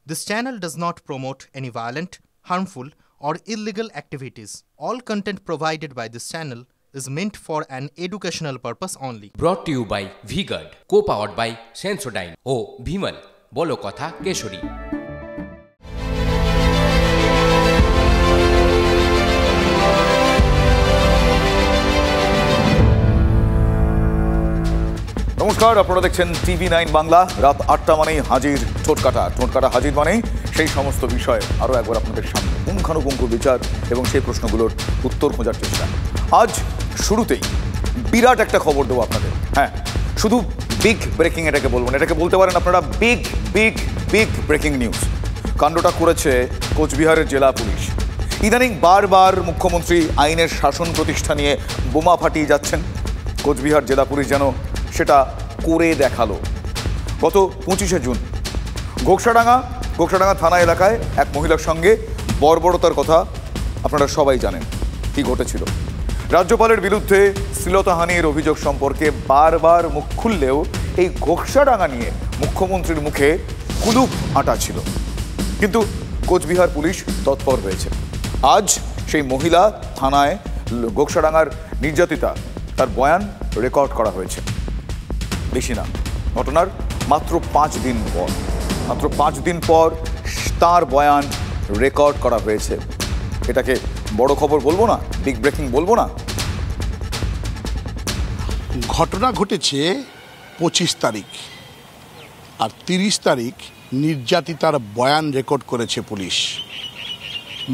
This channel does not promote any violent, harmful, or illegal activities. All content provided by this channel is meant for an educational purpose only. Brought to you by V-Guard, co-powered by Sensodyne o Bhimal, Bolo Kotha Keshori. নমস্কার, আপনারা দেখছেন TV9 Bangla. রাত ৮টা মানেই হাজির ঠোঁটকাটা হাজির মানেই সেই সমস্ত বিষয় আরও একবার আপনাদের সামনে পুঙ্খানুপুঙ্খ বিচার এবং সেই প্রশ্নগুলোর উত্তর খোঁজার চেষ্টা। আজ শুরুতেই বিরাট একটা খবর দেবো আপনাদের। হ্যাঁ, শুধু বিগ ব্রেকিং এটাকে বলবো না, এটাকে বলতে পারেন আপনারা big big big breaking news. কাণ্ডটা করেছে কোচবিহারের জেলা পুলিশ। ইদানিং বারবার মুখ্যমন্ত্রী আইনের শাসন প্রতিষ্ঠা নিয়ে বোমা ফাটিয়ে যাচ্ছেন। কোচবিহার জেলা পুলিশ যেন সেটা করে দেখালো। গত 25শে জুন ঘোকসাডাঙ্গা থানা এলাকায় এক মহিলার সঙ্গে বর্বরতার কথা আপনারা সবাই জানেন। কি ঘটেছিল? রাজ্যপালের বিরুদ্ধে শ্লীলতাহানির অভিযোগ সম্পর্কে বারবার মুখ খুললেও এই ঘোকসাডাঙ্গা নিয়ে মুখ্যমন্ত্রীর মুখে কুলুপ আটা ছিল। কিন্তু কোচবিহার পুলিশ তৎপর হয়েছে। আজ সেই মহিলা থানায় ঘোকসাডাঙ্গার নির্যাতিতা তার বয়ান রেকর্ড করা হয়েছে। বেশি না, ঘটনার মাত্র 5 দিন পর তার বয়ান রেকর্ড করা হয়েছে। এটাকে বড় খবর বলবো না, বিগ ব্রেকিং বলবো না? ঘটনা ঘটেছে 25 তারিখ, আর 30 তারিখ নির্যাতিতার বয়ান রেকর্ড করেছে পুলিশ।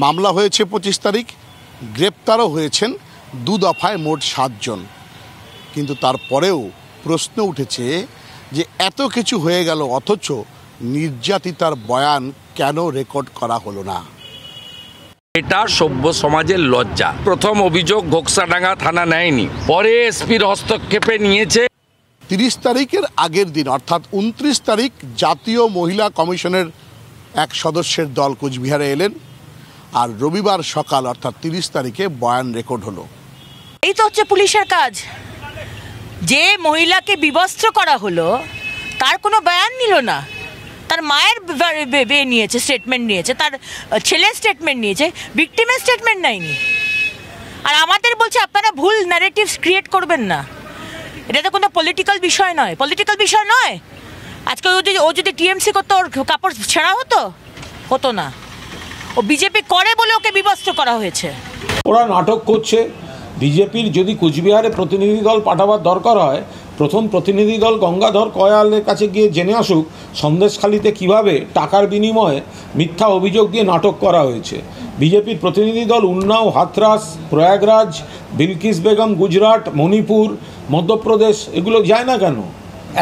মামলা হয়েছে 25 তারিখ, গ্রেপ্তারও হয়েছেন 2 দফায় মোট 7 জন। কিন্তু তারপরেও প্রশ্ন উঠেছে যে এত কিছু হয়ে গেল, অথচ নির্যাতিতার বয়ান কেন রেকর্ড করা হলো না? এটা সভ্য সমাজের লজ্জা। প্রথম অভিযোগ ঘোকসাডাঙ্গা থানা নেয়নি, পরে এসপির হস্তক্ষেপে নিয়েছে। 30 তারিখের আগের দিন অর্থাৎ 29 তারিখ জাতীয় মহিলা কমিশনের এক সদস্যের দল কোচবিহারে এলেন, আর রবিবার সকাল অর্থাৎ 30 তারিখে বয়ান রেকর্ড হলো। এই তো হচ্ছে পুলিশের কাজ। যে মহিলাকে বিবস্ত্র করা হলো তার কোনো বয়ান নিল না। তার মায়ের নিয়েছে, স্টেটমেন্ট নিয়েছে, তার ছেলের স্টেটমেন্ট নিয়েছে, ভিকটিমের স্টেটমেন্ট নেয়নি। আর আমাদের বলছে আপনারা ভুল ন্যারেটিভস ক্রিয়েট করবেন না। এটা তো কোনো পলিটিক্যাল বিষয় নয়। আজকে ও যদি টিএমসি করতো, ওর কাপড় ছেঁড়া হতো না। ও বিজেপি করে বলে ওকে বিবস্ত্র করা হয়েছে। ওরা নাটক করছে। বিজেপির যদি কোচবিহারে প্রতিনিধি দল পাঠাবার দরকার হয়, প্রথম প্রতিনিধি দল গঙ্গাধর কয়ালের কাছে গিয়ে জেনে আসুক সন্দেশখালিতে কিভাবে টাকার বিনিময়ে মিথ্যা অভিযোগ দিয়ে নাটক করা হয়েছে। বিজেপির প্রতিনিধি দল উন্নাও, হাথরাস, প্রয়াগরাজ, বিলকিস বেগম, গুজরাট, মণিপুর, মধ্যপ্রদেশ এগুলো যায় না কেন?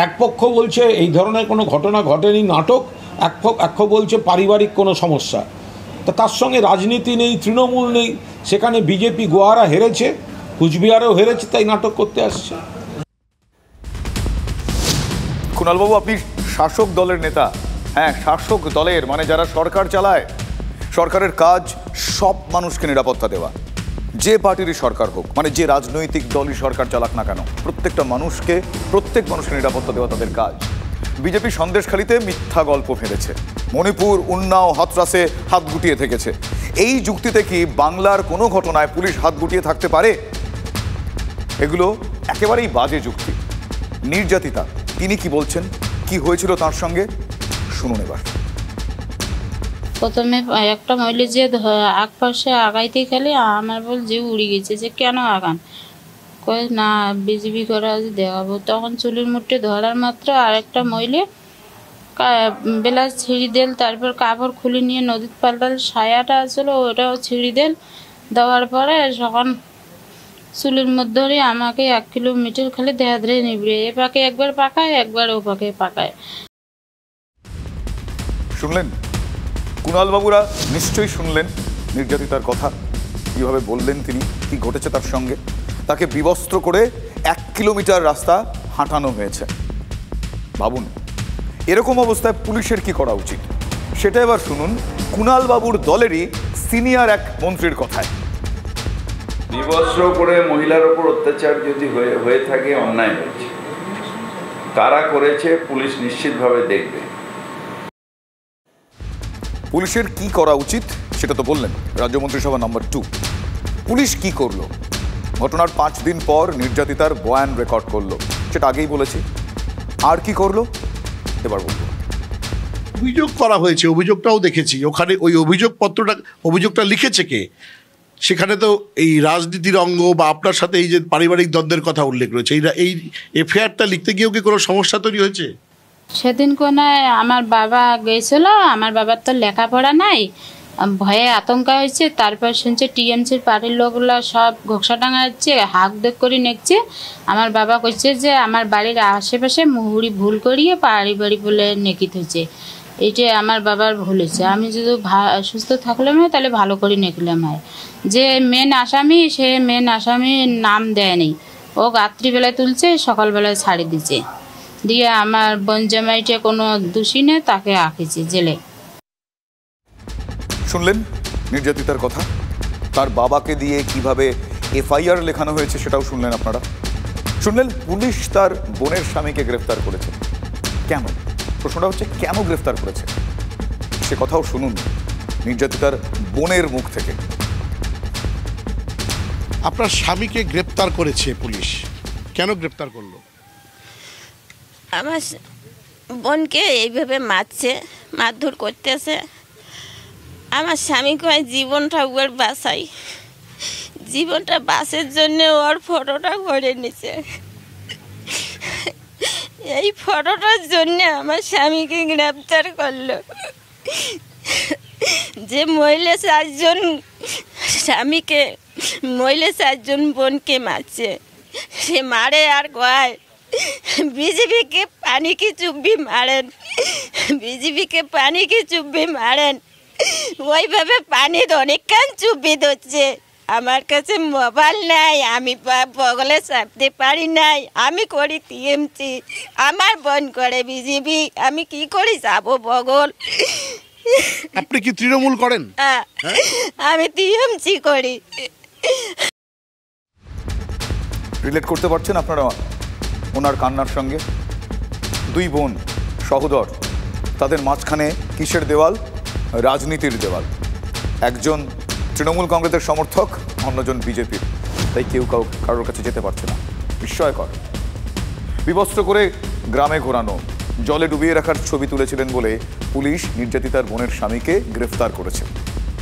এক পক্ষ বলছে এই ধরনের কোনো ঘটনা ঘটেনি, নাটক। এক পক্ষ বলছে পারিবারিক কোনো সমস্যা। তা তার সঙ্গে রাজনীতি নেই, তৃণমূল নেই। সেখানে বিজেপি গোয়ারা হেরেছে, কুচবিহারেও হেরেছে, তাই নাটক করতে আসছে। কুণালবাবু, আপনি শাসক দলের নেতা। হ্যাঁ, শাসক দলের মানে যারা সরকার চালায়। সরকারের কাজ সব মানুষকে নিরাপত্তা দেওয়া, যে পার্টিরই সরকার হোক, মানে যে রাজনৈতিক দলই সরকার চালাক না কেন, প্রত্যেক মানুষকে নিরাপত্তা দেওয়া তাদের কাজ। বিজেপি সন্দেশখালিতে মিথ্যা গল্প ফেলেছে, মণিপুর, উন্নাও, হাথরাসে হাত গুটিয়ে থেকেছে। এই যুক্তিতে কি বাংলার কোনো ঘটনায় পুলিশ হাত গুটিয়ে থাকতে পারে? এগুলো একেবারেই বাজে যুক্তি। নির্যাতিতা তিনি কি বলছেন, কি হয়েছিল তার সঙ্গে, শুনুন এবার। প্রথমে একটা মহিলা যে আগ পাশে আগাইতে গেলে আমার বল যে উড়ে গেছে, যে কেন আগান, কয়ে না বিজেপি করে আজ দেখাবো। তখন চুলির মুঠে ধরার মাত্র আরেকটা মহিলা বেলাস ছিঁড়ি দেল, তারপর কাপড় খুলে নিয়ে নদীর পাল্টাল, সায়াটা আসলো ওটাও ছিঁড়ি দেওয়ার পরে যখন চুলের মধ্যে আমাকে 1 কিলোমিটার খালি দেহা ধরে নিবড়ে, এ পাকে একবার পাকায়, একবার ও পাকে পাকায়। শুনলেন কুণালবাবুরা, নিশ্চয়ই শুনলেন নির্যাতিতার কথা, কীভাবে বললেন তিনি, কি ঘটেছে তার সঙ্গে। তাকে বিবস্ত্র করে 1 কিলোমিটার রাস্তা হাঁটানো হয়েছে। ভাবুন, এরকম অবস্থায় পুলিশের কি করা উচিত, সেটা এবার শুনুন কুণালবাবুর দলেরই সিনিয়র এক মন্ত্রীর কথায়। বিবস্ত্র করে মহিলার ওপর অত্যাচার যদি হয়ে থাকে, অন্যায় হয়েছে। কারা করেছে পুলিশ নিশ্চিতভাবে দেখবে। পুলিশের কি করা উচিত সেটা তো বললেন রাজ্য মন্ত্রিসভা নাম্বার 2। পুলিশ কি করলো? ঘটনার 5 দিন পর নির্যাতিতার বয়ান রেকর্ড করলো, সেটা আগেই বলেছি। আর কি করলো এবার বলবো। অভিযোগ করা হয়েছে, অভিযোগটাও দেখেছি। ওখানে ওই অভিযোগটা লিখেছে কে? সেখানে তো এই রাজনীতির অঙ্গ বা আপনার সাথে এই যে পারিবারিক দ্বন্দ্বের কথা উল্লেখ রয়েছে, এই এফআইআরটা লিখতে গিয়েও কি কোনো সমস্যা তৈরি হয়েছে? সেদিন কোনায় আমার বাবা গেছিল, আমার বাবার তো লেখাপড়া নাই, ভয়ে আতঙ্ক হয়েছে। তারপর শুনছে টিএমসির পার্টির লোকগুলো সব ঘোকসাডাঙ্গা হচ্ছে, হাঁক দেখ করে নেকছে। আমার বাবা কইছে যে আমার বাড়ির আশেপাশে মুহুরি ভুল করিয়ে বাড়ি বলে নেকিত হয়েছে। এইটা আমার বাবার ভুল হয়েছে। আমি যদি সুস্থ থাকলাম হয় তাহলে ভালো করে নেকলাম হয়। যে মেন আসামি, সে মেন আসামির নাম দেয়নি, ও রাত্রিবেলায় তুলছে, সকালবেলায় ছাড়ি দিচ্ছে, দিয়ে আমার বোন জামাইটা কোনো দোষী নেই, তাকে আঁকেছে জেলে। শুনলেন নির্যাতিতার কথা, তার বাবাকে দিয়ে কিভাবে এফআইআর লেখানো হয়েছে সেটাও শুনলেন আপনারা। শুনলেন পুলিশ তার বোনের স্বামীকে গ্রেফতার করেছে। কেন? প্রশ্নটা হচ্ছে কেন গ্রেফতার করেছে, সে কথাও শুনুন নির্যাতিতার বোনের মুখ থেকে। আপনার স্বামীকে গ্রেপ্তার করেছে পুলিশ, কেন গ্রেপ্তার করলো? আমার বোনকে এইভাবে মারধর করতেছে। আমার স্বামী কয় জীবনটা ওর বাঁচাই, জীবনটা বাঁচার জন্য ওর ফটোটা করে নিছে। এই ফটোটার জন্য আমার স্বামীকে গ্রেপ্তার করলো। যে মহিলা 4 জন স্বামীকে, মহিলা 4 জন বোনকে মারছে, সে মারে আর কয় বিজেপিকে পানি কি চুব্বি মারেন, বিজেপিকে পানি কি চুব্বি মারেন। ওইভাবে পানির অনেকক্ষণ চুব্বি ধরছে। আমার কাছে মোবাইল নাই, আমি বগলে চাপতে পারি নাই, আমি করি টিএমসি, আমার বোন করে বিজেপি, আমি কি করি যাব বগল। আপনি কি তৃণমূল করেন? আমি টিএমসি করি। রিলেট করতে পারছেন আপনারা ওনার কান্নার সঙ্গে? 2 বোন সহোদর, তাদের মাঝখানে কিসের দেওয়াল? রাজনীতির দেওয়াল। একজন তৃণমূল কংগ্রেসের সমর্থক, অন্যজন বিজেপির, তাই কেউ কারোর কাছে যেতে পারছে না। বিস্ময়কর। বিবস্ত্র করে গ্রামে ঘোরানো, জলে ডুবিয়ে রাখার ছবি তুলেছিলেন বলে পুলিশ নির্যাতিতার বোনের স্বামীকে গ্রেফতার করেছে।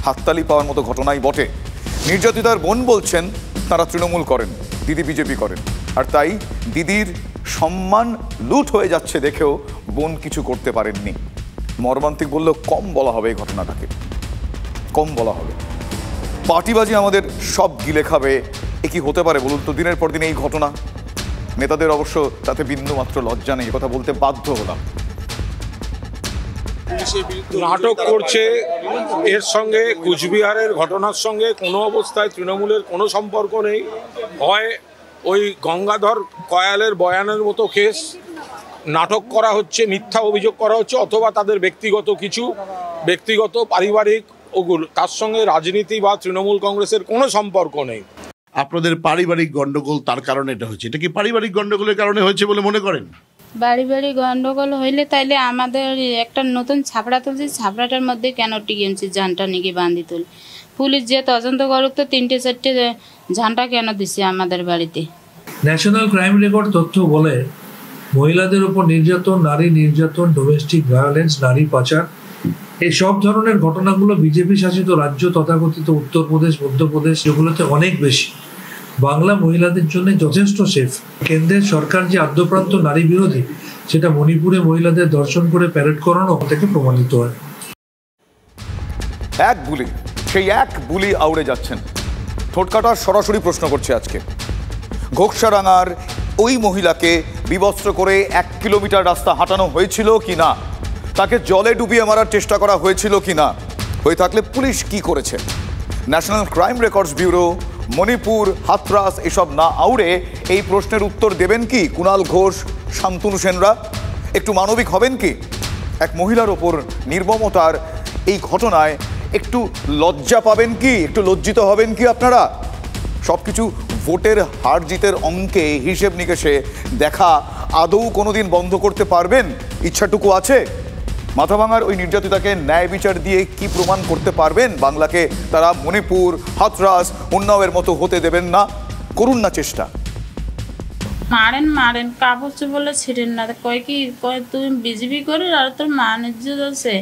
হাততালি পাওয়ার মতো ঘটনাই বটে। নির্যাতিতার বোন বলছেন তারা তৃণমূল করেন, দিদি বিজেপি করেন, আর তাই দিদির সম্মান লুট হয়ে যাচ্ছে দেখেও বোন কিছু করতে পারেননি। মর্মান্তিক বললেও কম বলা হবে এই ঘটনাটাকে, কম বলা হবে। পার্টিবাজি আমাদের সব গিলে খাবে, এ কি হতে পারে বলুন তো? দিনের পর দিন এই ঘটনা। নেতাদের অবশ্য তাতে বিন্দুমাত্র লজ্জা নেই, কথা বলতে বাধ্য হলাম। নাটক করছে, এর সঙ্গে কুচবিহারের ঘটনার সঙ্গে কোনো অবস্থায় তৃণমূলের কোনো সম্পর্ক নেই। হয় ওই গঙ্গাধর কয়ালের বয়ানের মতো কেস নাটক করা হচ্ছে, মিথ্যা অভিযোগ করা হচ্ছে, অথবা তাদের ব্যক্তিগত পারিবারিক ওগুলো, তার সঙ্গে রাজনীতি বা তৃণমূল কংগ্রেসের কোনো সম্পর্ক নেই। আপনাদের পারিবারিক গন্ডগোল, তার কারণে এটা হয়েছে। এটা কি পারিবারিক গন্ডগোলের কারণে হয়েছে বলে মনে করেন? বাড়ি গন্ডগোল হইলে তাইলে আমাদের একটা নতুন ছাপড়া তুলছি, ছাপড়াটার মধ্যে কেন টিএমসি ঝান্ডা নিয়ে বাঁধি তুল? পুলিশ যে তদন্ত করুক তো 3-4টে ঝান্ডা কেন দিছে আমাদের বাড়িতে? ন্যাশনাল ক্রাইম রেকর্ড তথ্য বলে মহিলাদের উপর নির্যাতন, নারী নির্যাতন, ডোমেস্টিক ভায়োলেন্স, নারী পাচার, এই সব ধরনের ঘটনাগুলো বিজেপি শাসিত রাজ্য তথাকথিত উত্তরপ্রদেশ, মধ্যপ্রদেশ, এগুলোতে অনেক বেশি। বাংলা মহিলাদের জন্য যথেষ্ট সেফ। কেন্দ্রের সরকার যে আদ্যপ্রান্ত নারী বিরোধী, সেটা মণিপুরে মহিলাদের দর্শন করে প্যারেড করানো থেকে প্রমাণিত হয়। সেই এক বুলি আউড়ে যাচ্ছেন। ঠোঁটকাটা সরাসরি প্রশ্ন করছে আজকে, ঘোকসাডাঙ্গার ওই মহিলাকে বিবস্ত্র করে 1 কিলোমিটার রাস্তা হাঁটানো হয়েছিল কি না? তাকে জলে ডুবিয়ে মারার চেষ্টা করা হয়েছিল কি না? হয়ে থাকলে পুলিশ কি করেছে? National crime records bureau, Manipur, Hathras এসব না আউড়ে এই প্রশ্নের উত্তর দেবেন কি কুণাল ঘোষ, শান্তনু সেনরা? একটু মানবিক হবেন কি? এক মহিলার ওপর নির্মমতার এই ঘটনায় একটু লজ্জা পাবেন কি? একটু লজ্জিত হবেন কি আপনারা? সব কিছু ভোটের হার জিতের অঙ্কে হিসেব নিকেশে দেখা আদৌ কোনোদিন বন্ধ করতে পারবেন? ইচ্ছাটুকু আছে? মাথাভাঙার ওই নির্যাতিতাকে ন্যায় বিচার দিয়ে কি প্রমাণ করতে পারবেন? বাংলাকে তারা মণিপুর, হাথরাস, উন্নাওয়ের মতো হতে দেবেন না। করুন না চেষ্টা। মারেন কাপড় চোপড় ছিঁড়েন না, কয় কি কয় তুমি বিজেপি করে আর তোর মান ইজ্জত আছে।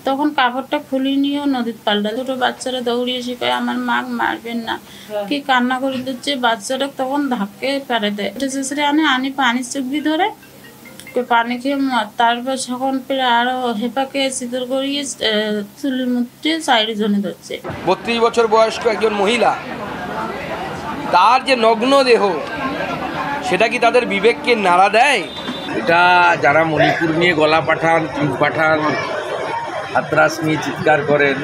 তখন কাপড়টা খুলে নিয়েও নদীতে পাল্টা। দুটো বাচ্চারা দৌড়িয়ে এসে কয় আমার মা মারবেন না, কি কান্না করে দিচ্ছে। বাচ্চারা তখন ধাক্কে পেরে দেয়। শেষে আনি পানি চুপি ধরে পানি খেয়ে তারপর যখন পেরে আরো হেপাকে শীতল করিয়ে চুলের মুখে সাইডে জনে ধরছে। 32 বছর বয়স্ক একজন মহিলা, তার যে নগ্ন দেহ, সেটা কি তাদের বিবেককে নাড়া দেয়? এটা যারা মণিপুর নিয়ে গলা পাঠান, টিপ পাঠান, হাতরাস নিয়ে চিৎকার করেন,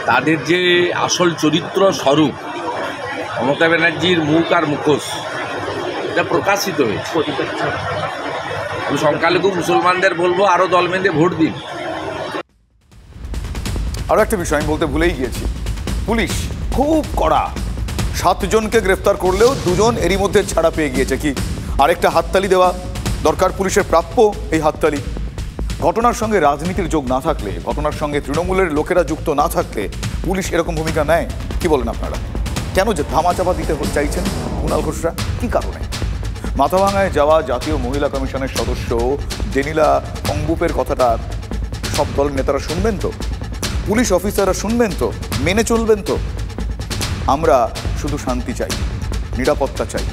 তাদের যে আসল চরিত্র স্বরূপ মমতা ব্যানার্জির মুখ আর মুখোশ, এটা প্রকাশিত হয়েছে। সংখ্যালঘু মুসলমানদের বলবো আরো দল বেঁধে ভোট দিন। আরো একটা বিষয় আমি বলতে ভুলেই গিয়েছি, পুলিশ খুব কড়া। 7 জনকে গ্রেফতার করলেও 2 জন এরই মধ্যে ছাড়া পেয়ে গিয়েছে। কি আরেকটা হাততালি দেওয়া দরকার, পুলিশের প্রাপ্য এই হাততালি। ঘটনার সঙ্গে রাজনীতির যোগ না থাকলে, ঘটনার সঙ্গে তৃণমূলের লোকেরা যুক্ত না থাকলে পুলিশ এরকম ভূমিকা নেয়? কি বলেন আপনারা? কেন যে ধামাচাপা দিতে চাইছেন কুণাল ঘোষরা, কি কারণে? মাথাভাঙায় যাওয়া জাতীয় মহিলা কমিশনের সদস্য ডেনিলা অংবুপের কথাটা সব দলের নেতারা শুনবেন তো? পুলিশ অফিসাররা শুনবেন তো? মেনে চলবেন তো? আমরা শুধু শান্তি চাই, নিরাপত্তা চাই।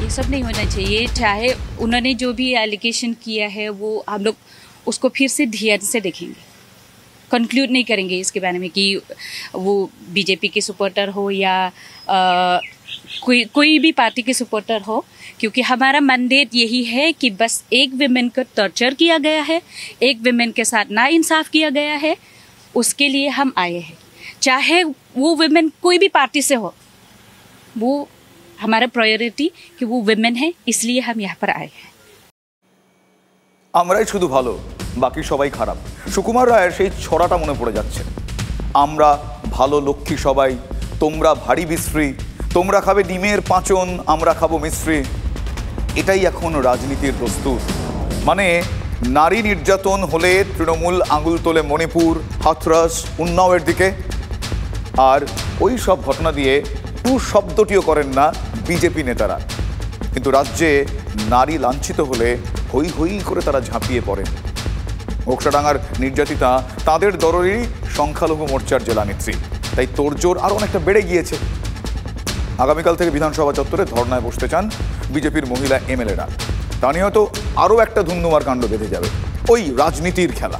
ये सब नहीं होना चाहिए। चाहे उन्होंने जो भी एलिगेशन किया है वो हम लोग उसको फिर से ध्यान से देखेंगे, कंक्लूड नहीं करेंगे इसके बारे में कि वो बीजेपी के सपोर्टर हो या कोई भी पार्टी के सपोर्टर हो, क्योंकि हमारा मैंडेट यही है कि बस एक विमेन को टॉर्चर किया गया है, एक विमेन के साथ नाइंसाफ किया गया है, उसके लिए हम आए हैं। चाहे वो विमेन कोई भी पार्टी से हो, वो हमारा प्रायोरिटी कि वो विमेन है, इसलिए हम यहाँ पर आए हैं। আমরাই শুধু ভালো, বাকি সবাই খারাপ। সুকুমার রায়ের সেই ছড়াটা মনে পড়ে যাচ্ছে, আমরা ভালো লক্ষ্মী সবাই, তোমরা ভারী বিশ্রী, তোমরা খাবে ডিমের পাঁচন, আমরা খাবো মিশ্রি। এটাই এখন রাজনীতির দস্তুর। মানে নারী নির্যাতন হলে তৃণমূল আঙুল তোলে মণিপুর, হাথরাস, উন্নাওয়ের দিকে, আর ওই সব ঘটনা দিয়ে টু শব্দটিও করেন না বিজেপি নেতারা। কিন্তু রাজ্যে নারী লাঞ্ছিত হলে হই হই করে তারা ঝাঁপিয়ে পড়েন। ঘোকসাডাঙ্গার নির্যাতিতা তাদের দরেরই সংখ্যালঘু মোর্চার জেলা নেত্রী, তাই তোড়জোড় আরও অনেকটা বেড়ে গিয়েছে। আগামীকাল থেকে বিধানসভা চত্বরে ধর্নায় বসতে চান বিজেপির মহিলা এমএলএরা। তা নিয়ে হয়তো আরও একটা ধুন্ধুমার কাণ্ড বেঁধে যাবে, ওই রাজনীতির খেলা।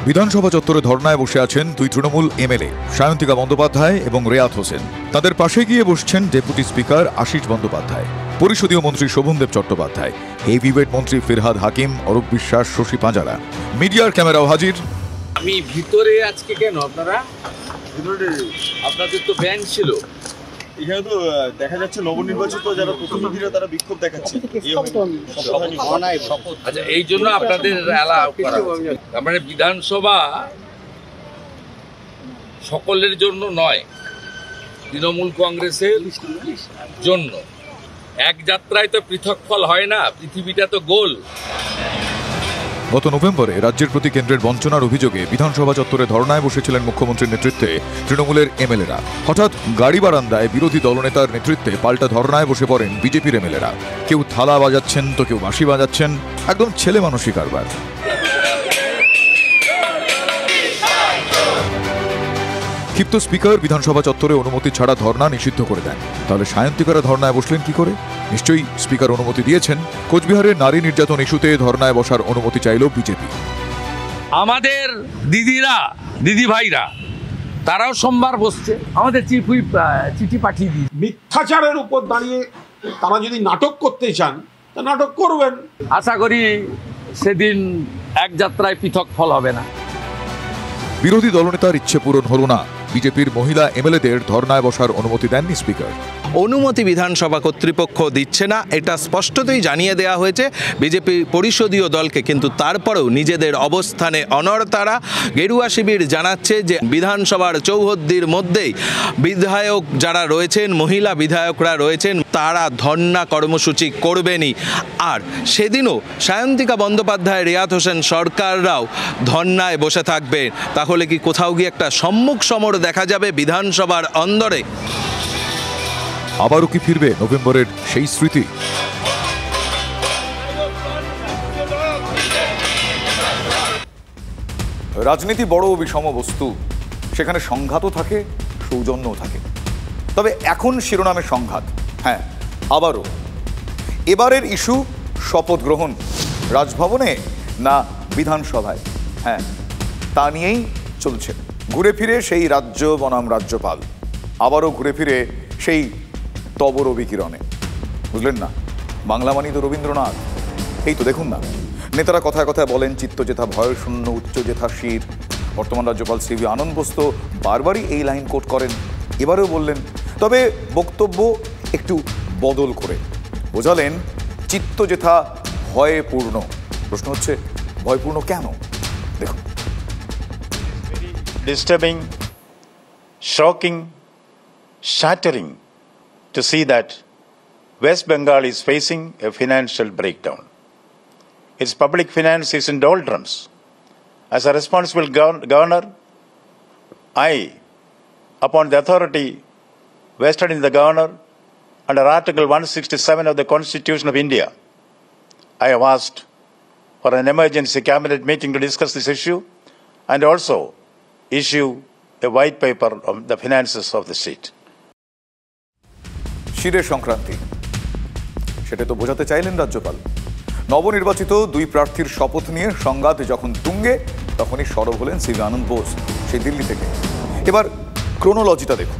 বিধানসভা চত্বরে ধর্নায় বসে আছেন 2 তৃণমূল এমএলএ, সায়ন্তিকা বন্দ্যোপাধ্যায় এবং রেয়াত হোসেন। তাদের পাশে গিয়ে বসছেন ডেপুটি স্পিকার আশিস বন্দ্যোপাধ্যায়, পরিষদীয় মন্ত্রী শোভনদেব চট্টোপাধ্যায়, হেভিওয়েট মন্ত্রী ফিরহাদ হাকিম, অরূপ বিশ্বাস, শশী পাঁজারা। মিডিয়ার ক্যামেরাও হাজির। আমি ভিতরে আজকে কেন? আপনাদের তো ব্যান ছিল এখানে, তো দেখা যাচ্ছে নবনির্বাচিত যারা প্রতিনিধিরা তারা বিক্ষোভ দেখাচ্ছে। আচ্ছা, এই জন্য আপনাদের অ্যালাউ করা হচ্ছে। মানে বিধানসভা সকলের জন্য নয়, তৃণমূল কংগ্রেসের জন্য। এক যাত্রায় তো পৃথক ফল হয় না, পৃথিবীটা তো গোল। গত নভেম্বরে রাজ্যের প্রতি কেন্দ্রের বঞ্চনার অভিযোগে বিধানসভা চত্বরে ধর্নায় বসেছিলেন মুখ্যমন্ত্রীর নেতৃত্বে তৃণমূলের এমএলএরা। হঠাৎ গাড়ি বারান্দায় বিরোধী দলনেতার নেতৃত্বে পাল্টা ধর্নায় বসে পড়েন বিজেপির এমএলএরা। কেউ থালা বাজাচ্ছেন তো কেউ বাঁশি বাজাচ্ছেন, একদম ছেলে মানুষই কারবার। ক্ষিপ্ত স্পিকার বিধানসভা চত্বরে অনুমতি ছাড়া ধর্না নিষিদ্ধ করে দেন। তাহলে সায়ন্তিকারা ধর্নায় বসলেন কি করে? নিশ্চয়ই স্পিকার অনুমতি দিয়েছেন। কোচবিহারের নারী নির্যাতন ইস্যুতে ধর্নায় বসার অনুমতি চাইল বিজেপি। আমাদের দিদিরা, দিদি ভাইরা, তারাও সোমবার বসছে। আমাদের চিফ হুইপ চিঠি পাঠিয়ে দিই। মিথ্যাচারের উপর দাঁড়িয়ে তারা যদি নাটক করতে চান তা নাটক করবেন। আশা করি সেদিন এক যাত্রায় পৃথক ফল হবে না। বিরোধী দলনেতার ইচ্ছে পূরণ হল না। বিজেপির মহিলা এমএলএদের ধর্নায় বসার অনুমতি দেননি স্পিকার। অনুমতি বিধানসভা কর্তৃপক্ষ দিচ্ছে না, এটা স্পষ্টতই জানিয়ে দেওয়া হয়েছে বিজেপি পরিষদীয় দলকে। কিন্তু তারপরেও নিজেদের অবস্থানে অনড় তারা। গেরুয়া শিবির জানাচ্ছে যে বিধানসভার চৌহদ্দির মধ্যেই বিধায়ক যারা রয়েছেন, মহিলা বিধায়করা রয়েছেন, তারা ধর্ণা কর্মসূচি করবেনই। আর সেদিনও সায়ন্তিকা বন্দ্যোপাধ্যায়, রিয়াত হোসেন সরকাররাও ধর্ণায় বসে থাকবেন। তাহলে কি কোথাও গিয়ে একটা সম্মুখ সমর দেখা যাবে বিধানসভার অন্দরে? আবারও কি ফিরবে নভেম্বরের সেই স্মৃতি? রাজনীতি বড় বিষম বস্তু, সেখানে সংঘাতও থাকে, সৌজন্যও থাকে। তবে এখন শিরোনামে সংঘাত, হ্যাঁ আবারও। এবারের ইস্যু শপথ গ্রহণ, রাজভবনে না বিধানসভায়, হ্যাঁ তা নিয়েই চলছে। ঘুরে ফিরে সেই রাজ্য বনাম রাজ্যপাল, আবারও ঘুরে ফিরে সেই তব রবি কিরণে। বুঝলেন না, বাংলা মানি তো রবীন্দ্রনাথ। এই তো দেখুন না, নেতারা কথায় কথায় বলেন চিত্ত যেথা ভয়শূন্য, উচ্চ যেথা শির। বর্তমান রাজ্যপাল শ্রী আনন্দ বোস তো বারবারই এই লাইন কোট করেন, এবারেও বললেন। তবে বক্তব্য একটু বদল করে বোঝালেন চিত্ত যেথা ভয়ে পূর্ণ। প্রশ্ন হচ্ছে ভয়পূর্ণ কেন? দেখুন। Disturbing, shocking, shattering to see that West Bengal is facing a financial breakdown. Its public finance is in doldrums. As a responsible governor, I, upon the authority vested in the governor under Article 167 of the Constitution of India, I have asked for an emergency cabinet meeting to discuss this issue and also issue a white paper on the finances of the state. শিরের Sankranti, সেটা তো বোঝাতে চাইলেন রাজ্যপাল। নবনির্বাচিত দুই প্রার্থীর শপথ নিয়ে সংঘাত যখন তুঙ্গে, তখনই সরব হলেন শ্রী আনন্দ বোস সেই দিল্লি থেকে। এবার ক্রোনোলজিটা দেখুন।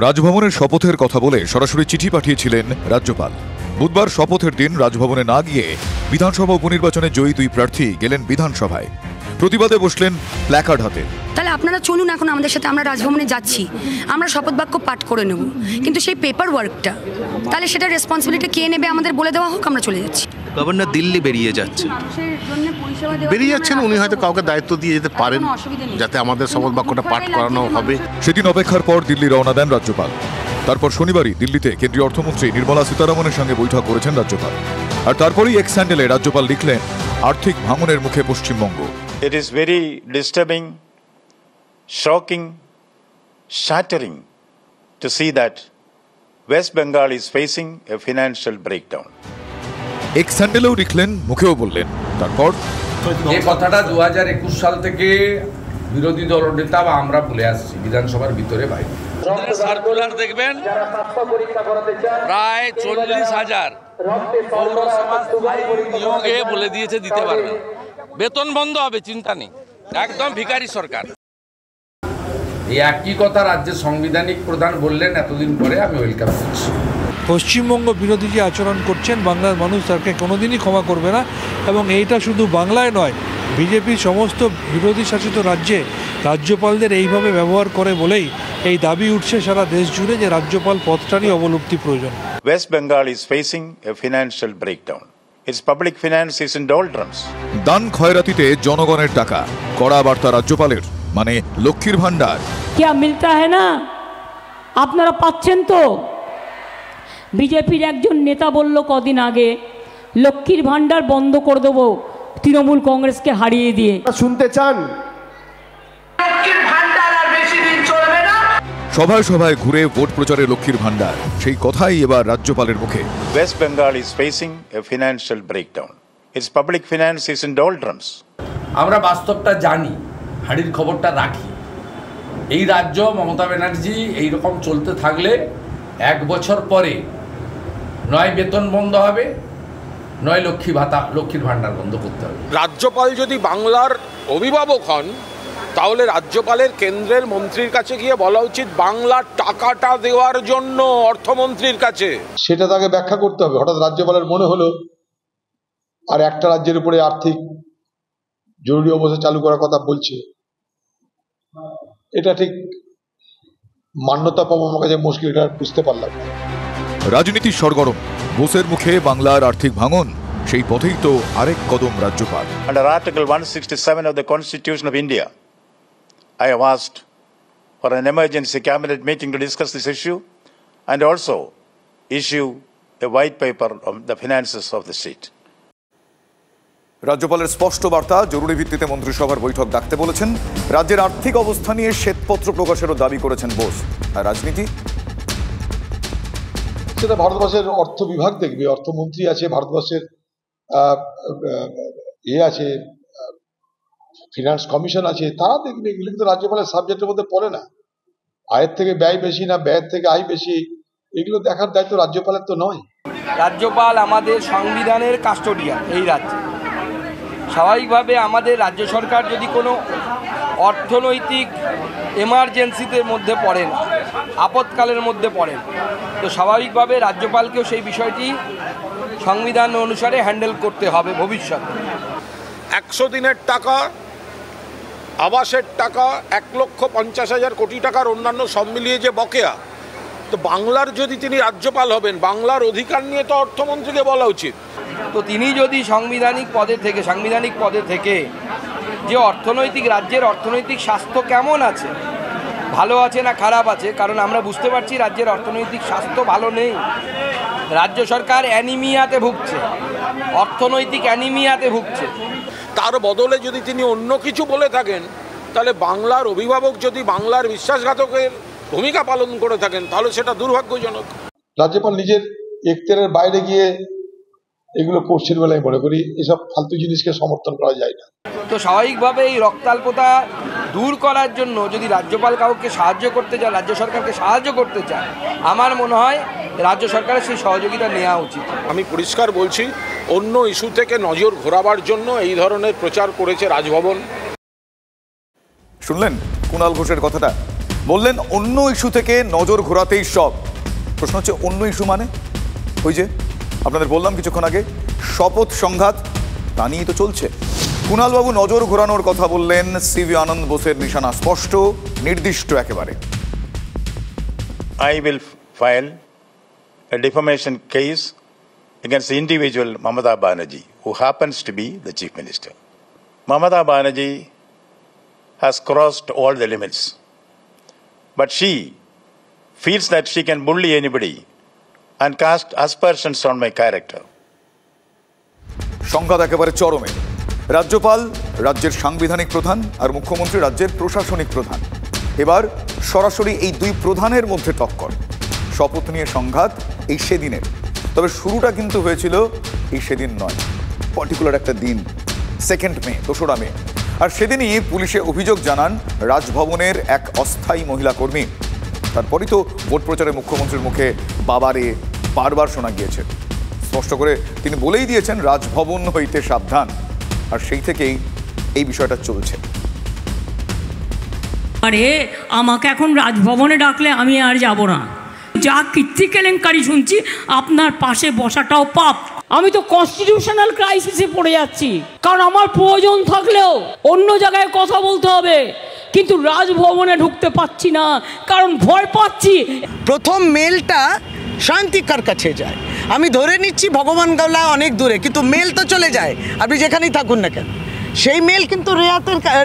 রাজভবনের শপথের কথা বলে সরাসরি চিঠি পাঠিয়েছিলেন রাজ্যপাল। বুধবার শপথের দিন রাজভবনে না গিয়ে বিধানসভা উপনির্বাচনে জয়ী দুই প্রার্থী গেলেন বিধানসভায়। প্রতিবাদে বসলেন প্ল্যাকার্ড হাতে। তাহলে আপনারা চলুন, এখন আমাদের সাথে, আমরা রাজভবনে যাচ্ছি, আমরা শপথ বাক্য পাঠ করে নেব, কিন্তু সেই পেপার ওয়ার্কটা, তাহলে সেটা রেসপন্সিবিলিটি কে নেবে আমাদের বলে দেওয়া হোক, আমরা চলে যাচ্ছি। গভর্নর দিল্লি বেরিয়ে যাচ্ছে, বেরিয়ে যাচ্ছেন, উনি হয়তো কাউকে দায়িত্ব দিয়ে যেতে পারেন যাতে আমাদের শপথ বাক্যটা পাঠ করানো হবে। সেদিন অপেক্ষার পর দিল্লি রওনা দেন রাজ্যপাল। তারপর শনিবারই দিল্লিতে কেন্দ্রীয় অর্থমন্ত্রী নির্মলা সীতারামনের সঙ্গে বৈঠক করেছেন রাজ্যপাল। আর তারপরেই এক্স হ্যান্ডেলে রাজ্যপাল লিখলেন আর্থিক ভাঙনের মুখে Paschimbanga. It is very disturbing, shocking, shattering to see that West Bengal is facing a financial breakdown. X হ্যান্ডেলেও লিখলেন, মুখেও বললেন। তারপর এই কথাটা 2021 সাল থেকে বিরোধী দল নেতা বা আমরা বলে আসছি বিধানসভার ভিতরে বাইরে। সার্কুলার দেখবেন প্রায় 40,000 পৌরসভা নিয়োগে বলে দিয়েছে দিতে পারবেন, বেতন বন্ধ হবে, চিন্তা নেই, একদম ভিখারি সরকার। এই একই কথা রাজ্যের সাংবিধানিক প্রধান বললেন এতদিন পরে, আমি ওয়েলকাম করছি। পশ্চিমবঙ্গ বিরোধী যে আচরণ করছেন, বাংলার মানুষ তাকে কোনোদিনই ক্ষমা করবে না। এবং এইটা শুধু বাংলায় নয়, বিজেপির সমস্ত বিরোধী শাসিত রাজ্যে রাজ্যপালদের এইভাবে ব্যবহার করে বলেই এই দাবি উঠছে সারা দেশ জুড়ে যে রাজ্যপাল পদটারই অবলুপ্তি প্রয়োজন। West Bengal is facing a financial breakdown. Its public finance is in doldrums. দান খয়রাতিতে জনগণের টাকা, কড়া বার্তা রাজ্যপালের, মানে লক্ষ্মীর ভান্ডার। क्या मिलता है ना, আপনারা পাচ্ছেন তো? বিজেপির একজন নেতা বলল কদিন আগে, লক্ষ্মীর ভান্ডার বন্ধ করে দেবো তৃণমূল কংগ্রেসকে হারিয়ে দিয়ে। শুনতে চান? সভায় সভায় ঘুরে ভোট প্রচারে লক্ষ্মীর ভান্ডার, সেই কথাই এবার রাজ্যপালের মুখে। West Bengal is facing a financial breakdown. Its public finance is in doldrums. আমরা বাস্তবটা জানি, হাড়ির খবরটা রাখি। এই রাজ্য মমতা ব্যানার্জি এইরকম চলতে থাকলে 1 বছর পরে নয় বেতন বন্ধ হবে, নয় লক্ষ্মীর ভান্ডার বন্ধ করতে হবে। রাজ্যপাল যদি বাংলার অভিভাবক হন, তাহলে রাজ্যপালের কেন্দ্রের মন্ত্রীর কাছে গিয়ে বলা উচিত বাংলার টাকাটা দেওয়ার জন্য অর্থমন্ত্রীর কাছে। সেটা তাকে ব্যাখ্যা করতে হবে। হঠাৎ রাজ্যপালের মনে হলো আর একটা রাজ্যের উপরে আর্থিক জরুরি অবস্থা চালু করার কথা বলছে, এটা ঠিক মান্যতা পাবো আমার কাছে মুশকিল, এটা বুঝতে পারলাম। রাজনীতির সরগরম, বোসের মুখে বাংলার আর্থিক ভাঙন, সেই পথেই তো আরেক কদম রাজ্যপাল। Under Article 167 of the Constitution of India, I have asked for an emergency cabinet meeting to discuss this issue and also issue a white paper on the finances of the state. রাজ্যপালের স্পষ্ট বার্তা, জরুরি ভিত্তিতে মন্ত্রিসভার বৈঠক ডাকতে বলেছেন। রাজ্যের আর্থিক অবস্থা নিয়ে শ্বেতপত্র প্রকাশেরও দাবি করেছেন বোস। আর রাজনীতি, সেটা ভারতবর্ষের অর্থ বিভাগ দেখবে, অর্থমন্ত্রী আছে, ভারতবর্ষের আছে, ফিনান্স কমিশন আছে, তারা দেখবে। এগুলো কিন্তু রাজ্যপালের সাবজেক্টের মধ্যে পড়ে না। আয়ের থেকে ব্যয় বেশি না ব্যয়ের থেকে আয় বেশি, এগুলো দেখার দায়িত্ব রাজ্যপালের তো নয়। রাজ্যপাল আমাদের সংবিধানের কাস্টোডিয়ান এই রাজ্যে। স্বাভাবিকভাবে আমাদের রাজ্য সরকার যদি কোনো অর্থনৈতিক এমার্জেন্সিতে মধ্যে পড়েন, আপৎকালের মধ্যে পড়েন, তো স্বাভাবিকভাবে রাজ্যপালকেও সেই বিষয়টি সংবিধান অনুসারে হ্যান্ডেল করতে হবে ভবিষ্যতে। 100 দিনের টাকা, আবাসের টাকা, 1,50,000 কোটি টাকার অন্যান্য সব মিলিয়ে যে বকেয়া, তো বাংলার যদি তিনি রাজ্যপাল হবেন, বাংলার অধিকার নিয়ে তো অর্থমন্ত্রীকে বলা উচিত। তো তিনি যদি সাংবিধানিক পদে থেকে যে অর্থনৈতিক রাজ্যের অর্থনৈতিক স্বাস্থ্য কেমন আছে, ভালো আছে না খারাপ আছে, কারণ আমরা বুঝতে পারছি রাজ্যের অর্থনৈতিক স্বাস্থ্য ভালো নেই। রাজ্য সরকার অ্যানিমিয়াতে ভুগছে, অর্থনৈতিক অ্যানিমিয়াতে ভুগছে। তার বদলে যদি তিনি অন্য কিছু বলে থাকেন, তাহলে বাংলার অভিভাবক যদি বাংলার বিশ্বাসঘাতকের ভূমিকা পালন করে থাকেন, তাহলে সেটা দুর্ভাগ্যজনক। রাজ্যপাল নিজের এখতিয়ারের বাইরে গিয়ে এগুলো করছেন বলে আমি মনে করি। এসব ফালতু জিনিসকে সমর্থন করা যায় না। তো স্বাভাবিকভাবে এই রক্তাল্পতা দূর করার জন্য যদি রাজ্যপাল কাউকে সাহায্য করতে চায়, রাজ্য সরকারকে সাহায্য করতে চায়, আমার মনে হয় রাজ্য সরকারের সেই সহযোগিতা নেওয়া উচিত। আমি পরিষ্কার বলছি, অন্য ইস্যু থেকে নজর ঘোরাবার জন্য এই ধরনের প্রচার করেছে রাজভবন। শুনলেন কুণাল ঘোষের কথাটা, বললেন অন্য ইস্যু থেকে নজর ঘোরাতেই সব। প্রশ্ন হচ্ছে অন্য ইস্যু মানে ওই যে আপনাদের বললাম কিছুক্ষণ আগে, শপথ সংঘাত, তা নিয়েই তো চলছে। কুণালবাবু নজর ঘোরানোর কথা বললেন, সিভি আনন্দ বোসের নিশানা স্পষ্ট, নির্দিষ্ট একেবারে। I will file a defamation case against the individual Mamata Banerjee, who happens to be the Chief Minister. Mamata Banerjee has crossed all the limits, but she feels that she can bully anybody and cast aspersions on my character. সংঘাত একেবারে চরমে। রাজ্যপাল রাজ্যের সাংবিধানিক প্রধান আর মুখ্যমন্ত্রী রাজ্যের প্রশাসনিক প্রধান। এবার সরাসরি এই দুই প্রধানের মধ্যে টক্কর। শপথ নিয়ে সংঘাত এই সেদিনের, তবে শুরুটা কিন্তু হয়েছিল এই সেদিন নয়, পার্টিকুলার একটা দিন, 2 মে, 2রা মে। আর সেদিনই পুলিশে অভিযোগ জানান রাজভবনের এক অস্থায়ী মহিলা কর্মী। তারপরই তো ভোট প্রচারে মুখ্যমন্ত্রীর মুখে বাবারে বারবার শোনা গিয়েছে। স্পষ্ট করে তিনি বলেই দিয়েছেন রাজভবন হইতে সাবধান। আর সেই থেকেই এই বিষয়টা চলছে। আরে আমাকে এখন রাজভবনে ডাকলে আমি আর যাব না। যা কীর্তি কেলেঙ্কারি শুনছি, আপনার পাশে বসাটাও পাপ। আমি তো কনস্টিটিউশনাল ক্রাইসিসে পড়ে যাচ্ছি, কারণ আমার প্রয়োজন থাকলেও অন্য জায়গায় কথা বলতে হবে, কিন্তু রাজভবনে ঢুকতে পাচ্ছি না, কারণ ভয় পাচ্ছি। প্রথম মেলটা শান্তিকার কাছে যায়, আমি ধরে নিচ্ছি ভগবান গাওলা অনেক দূরে, কিন্তু মেল তো চলে যায়, আপনি যেখানেই থাকুন না কেন। সেই মেল কিন্তু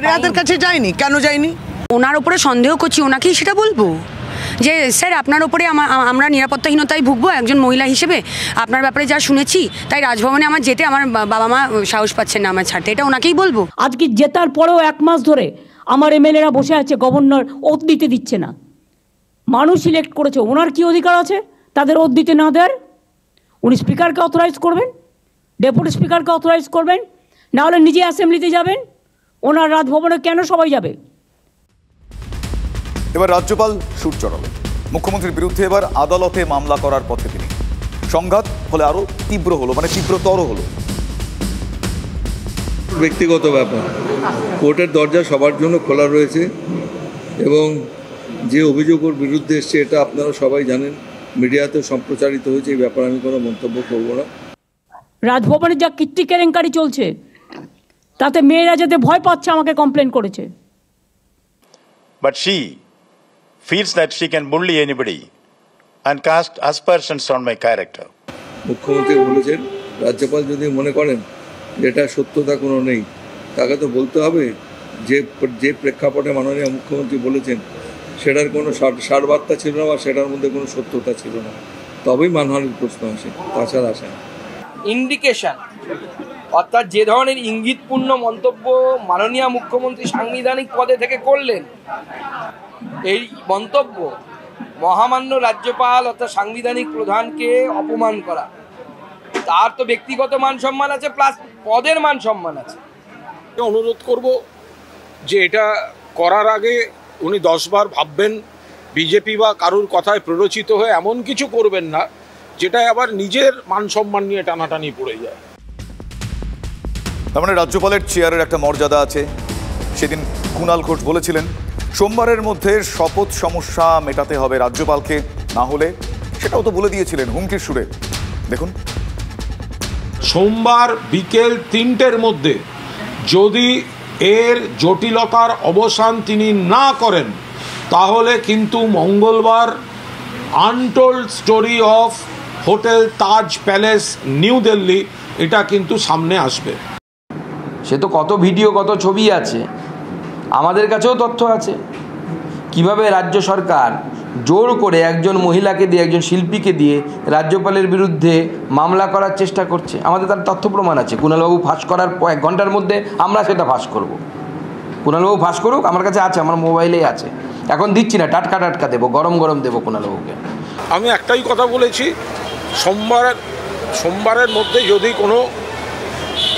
রেয়াতের কাছে যায়নি। কেন যায়নি? ওনার উপরে সন্দেহ করছি, ওনাকেই সেটা বলবো যে স্যার আপনার উপরে আমরা নিরাপত্তাহীনতায় ভুগবো একজন মহিলা হিসেবে, আপনার ব্যাপারে যা শুনেছি, তাই রাজভবনে আমার যেতে আমার বাবা মা সাহস পাচ্ছেন না আমার ছাড়তে, এটা ওনাকেই বলবো। আজকে জেতার পরেও 1 মাস ধরে আমার এমএলএরা বসে আছে, গভর্নর ওত দিতে দিচ্ছে না। মানুষ সিলেক্ট করেছে, ওনার কি অধিকার আছে তাদের ওত দিতে না দেওয়ার? উনি স্পিকারকে অথরাইজ করবেন, ডেপুটি স্পিকারকে অথরাইজ করবেন, না হলে নিজে অ্যাসেম্বলিতে যাবেন। ওনার রাজভবনে কেন সবাই যাবে? এবার রাজ্যপাল সুর চড়ালেন, মুখ্যমন্ত্রীর বিরুদ্ধে এবার আদালতে মামলা করার পথে তিনি। সংঘাত ফলে আরো তীব্র হলো, মানে তীব্রতর হলো। ব্যক্তিগত ব্যাপার, কোর্টের দরজা সবার জন্য খোলা রয়েছে এবং যে অভিযোগ ওর বিরুদ্ধে এসছে এটা আপনারা সবাই জানেন, মিডিয়াতে সম্প্রচারিত হয়েছে, এই ব্যাপারে আমি কোনো মন্তব্য করব না। রাজভবনে যা কীর্তি কেলেঙ্কারি চলছে, তাতে মেয়েরা যাতে ভয় পাচ্ছে আমাকে কমপ্লেন করেছে। but she feels that she can bully anybody and cast aspersions on my character. মুখ্যমন্ত্রী বলেছেন, রাজ্যপাল যদি মনে করেন যে এটা সত্যতা কোনো নেই, তাকে তো বলতে হবে যে যে প্রেক্ষাপটে মাননীয় মুখ্যমন্ত্রী বলেছেন সেটার কোনো সারবার্তা ছিল না বা সেটার মধ্যে কোনো সত্যতা ছিল না, তবেই মানহানির প্রশ্ন আসে, তাছাড়া আসে না। ইন্ডিকেশন অর্থাৎ যে ধরনের ইঙ্গিতপূর্ণ মন্তব্য মাননীয় মুখ্যমন্ত্রী সাংবিধানিক পদে থেকে করলেন, এই মন্তব্য মহামান্য রাজ্যপাল অর্থাৎ সাংবিধানিক প্রধানকে অপমান করা। তার তো ব্যক্তিগত মান সম্মান আছে, প্লাস পদের মান সম্মান আছে। অনুরোধ করব যে এটা করার আগে উনি 10 বার ভাববেন, বিজেপি বা কারুর কথায় প্ররোচিত হয়ে এমন কিছু করবেন না যেটা আবার নিজের মান সম্মান নিয়ে টানাটানি পড়ে যায়। তার মানে রাজ্যপালের চেয়ারের একটা মর্যাদা আছে। সেদিন কুণাল ঘোষ বলেছিলেন সোমবারের মধ্যে শপথ সমস্যা মেটাতে হবে রাজ্যপালকে, না হলে সেটাও তো বলে দিয়েছিলেন হুমকির সুরে। দেখুন, সোমবার বিকেল 3টের মধ্যে যদি এর জটিলতার অবসান তিনি না করেন, তাহলে কিন্তু মঙ্গলবার untold story of hotel Taj palace new Delhi এটা কিন্তু সামনে আসবে। সে তো কত ভিডিও, কত ছবি আছে, আমাদের কাছেও তথ্য আছে কিভাবে রাজ্য সরকার জোর করে একজন মহিলাকে দিয়ে, একজন শিল্পীকে দিয়ে রাজ্যপালের বিরুদ্ধে মামলা করার চেষ্টা করছে। আমাদের তার তথ্য প্রমাণ আছে। কুণালবাবু ফাঁস করার 1 ঘন্টার মধ্যে আমরা সেটা ফাঁস করব। কুণালবাবু ফাঁস করুক, আমার কাছে আছে, আমার মোবাইলেই আছে। এখন দিচ্ছি না, টাটকা টাটকা দেবো, গরম গরম দেবো কুণালবাবুকে। আমি একটাই কথা বলেছি, সোমবারের মধ্যে যদি কোনো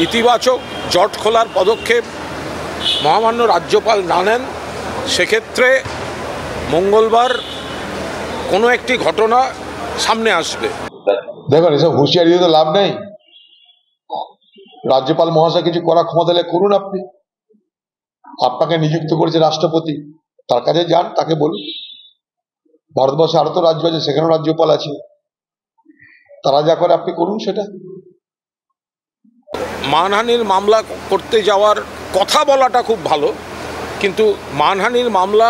ইতিবাচক জট খোলার পদক্ষেপ মহামান্য রাজ্যপাল না নেন, সেক্ষেত্রে মঙ্গলবার কোনো একটি ঘটনা সামনে আসবে। দেখুন, এসব হুঁশিয়ারি দিয়ে তো লাভ নেই। রাজ্যপাল মহাশয় কিছু করার ক্ষমতা হলে করুন। আপনাকে নিযুক্ত করেছে রাষ্ট্রপতি, তার কাছে যান, তাকে বলুন। ভারতবর্ষে আরো তো রাজ্য আছে, সেখানেও রাজ্যপাল আছে, তারা যা করে আপনি করুন সেটা। মানহানির মামলা করতে যাওয়ার কথা বলাটা খুব ভালো, কিন্তু মানহানির মামলা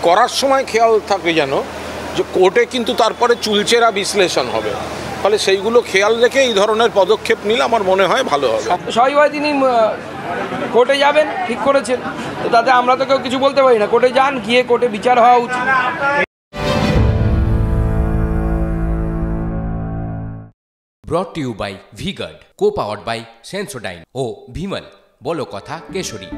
করার সময় খেয়াল থাকে যেন যে কোর্টে কিন্তু তারপরে চুলচেরা বিশ্লেষণ হবে, ফলে সেইগুলো খেয়াল রেখে এই ধরনের পদক্ষেপ নিলে আমার মনে হয় ভালো হবে। সবাই তিনি কোর্টে যাবেন ঠিক করেছেন, তো তাতে আমরা তো কেউ কিছু বলতে পারি না। কোর্টে যান, গিয়ে কোর্টে বিচার হওয়া উচিত। Brought to you by V-Guard, co-powered by Sensodyne O Vimal, বলো কথা কেশরী।